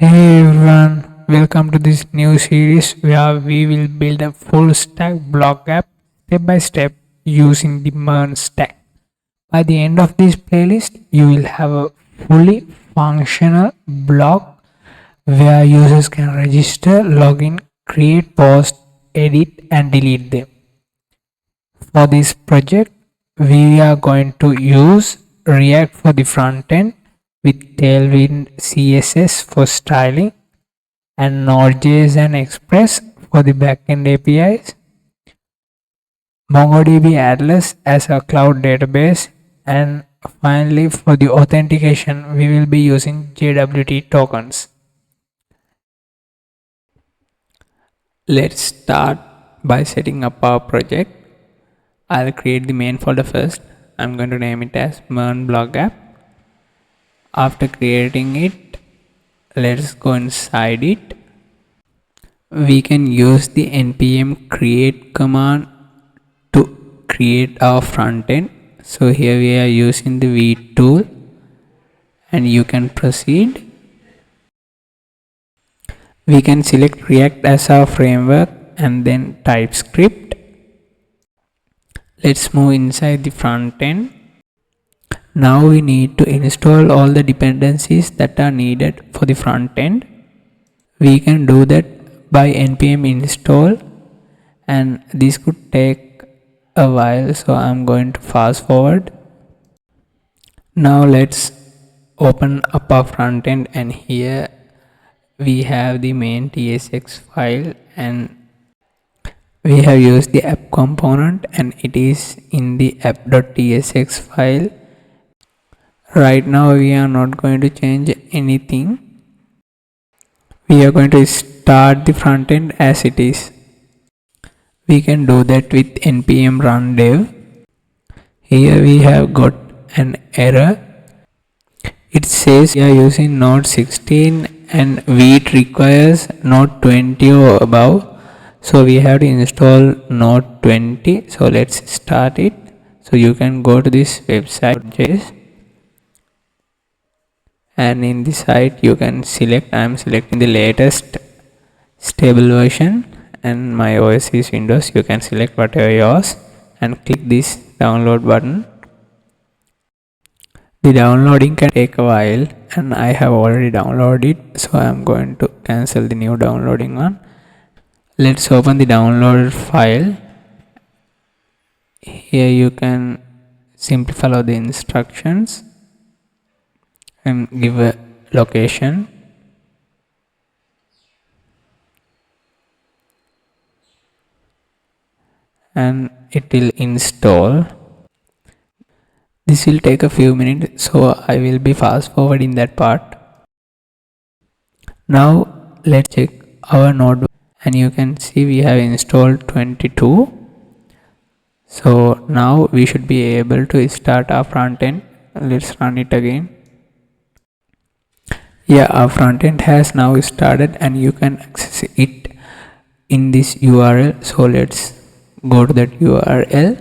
Hey everyone, welcome to this new series where we will build a full stack blog app step by step using the MERN stack. By the end of this playlist, you will have a fully functional blog where users can register, login, create posts, edit and delete them. For this project, we are going to use React for the front end with Tailwind CSS for styling and Node.js and Express for the backend APIs, MongoDB Atlas as a cloud database, and finally for the authentication we will be using JWT tokens. Let's start by setting up our project. I'll create the main folder first. I'm going to name it as MERN blog app. After creating it, let's go inside it. We can use the npm create command to create our front end. So here we are using the Vite tool and you can proceed. We can select React as our framework and then TypeScript. Let's move inside the front end. Now we need to install all the dependencies that are needed for the front end. We can do that by npm install and this could take a while, so I'm going to fast forward. Now let's open up our front end and here we have the main tsx file and we have used the app component and it is in the app.tsx file. Right now we are not going to change anything. We are going to start the front end as it is. We can do that with npm run dev. Here we have got an error. It says we are using Node 16 and Vite requires Node 20 or above. So we have to install Node 20. So let's start it. So you can go to this website and in the site you can select, I am selecting the latest stable version and my OS is Windows. You can select whatever yours and click this download button. The downloading can take a while and I have already downloaded it, so I am going to cancel the new downloading one. Let's open the downloaded file. Here you can simply follow the instructions and give a location. And it will install. This will take a few minutes, so I will be fast forwarding that part. Now let's check our node and you can see we have installed 22. So now we should be able to start our front end. Let's run it again. Yeah, our front end has now started and you can access it in this URL. So let's go to that URL.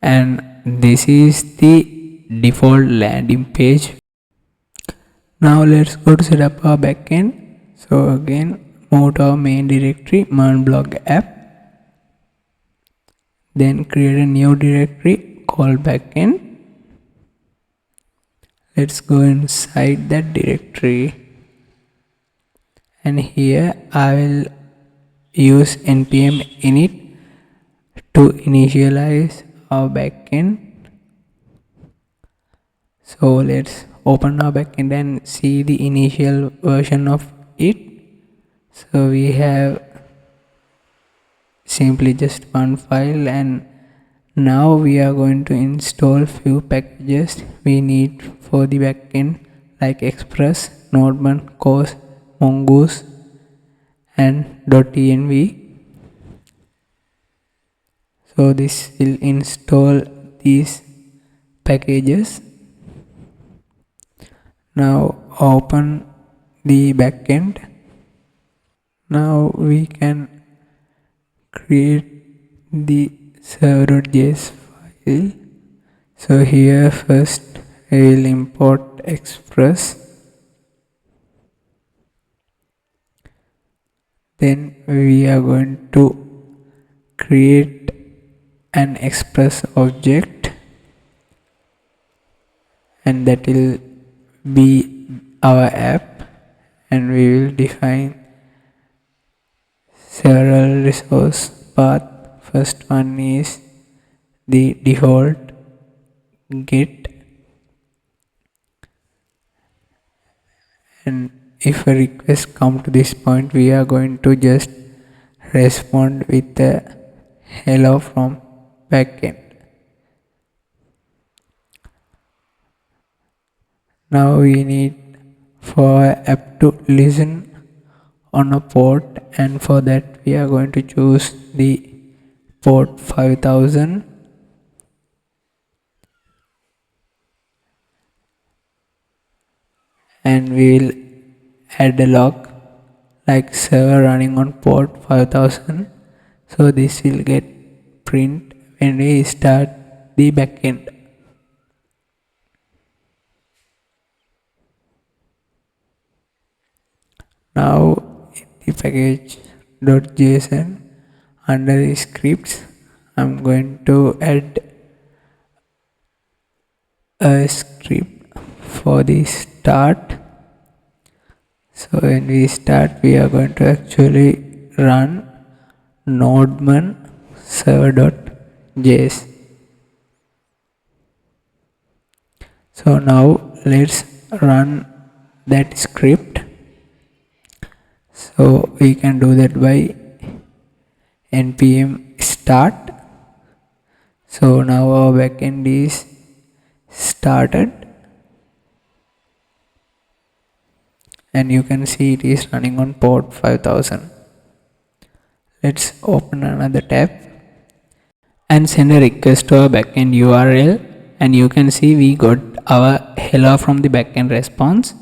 And this is the default landing page. Now let's go to set up our backend. So again, move to our main directory, MERN blog app. Then create a new directory called backend. Let's go inside that directory. And here I will use npm init to initialize our backend. So let's open our backend and see the initial version of it. So we have simply just one file and now we are going to install few packages we need for the backend like Express, Node.js, Cos, Mongoose and .env. So this will install these packages. Now open the backend. Now we can create the server.js file. So here first I will import Express Then we are going to create an express object, and that will be our app, and we will define several resource path. First one is the default get, and if a request come to this point, we are going to just respond with a hello from backend. Now we need for our app to listen on a port, and for that we are going to choose the port 5000, and we will add a log like server running on port 5000, so this will get print when we start the backend. Now in the package.json, under the scripts, I'm going to add a script for the start. So when we start, we are going to actually run node.js server.js. So now let's run that script. So we can do that by npm start. So now our backend is started, and you can see it is running on port 5000. Let's open another tab and send a request to our backend URL, and you can see we got our hello from the backend response.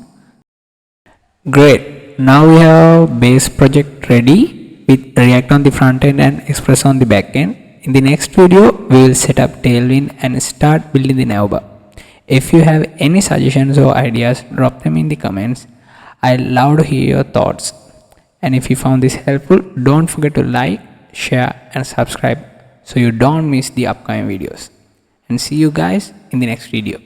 Great. Now we have base project ready with React on the front end and Express on the back end. In the next video, we will set up Tailwind and start building the navbar. If you have any suggestions or ideas, drop them in the comments. I'd love to hear your thoughts. And if you found this helpful, don't forget to like, share and subscribe so you don't miss the upcoming videos. And see you guys in the next video.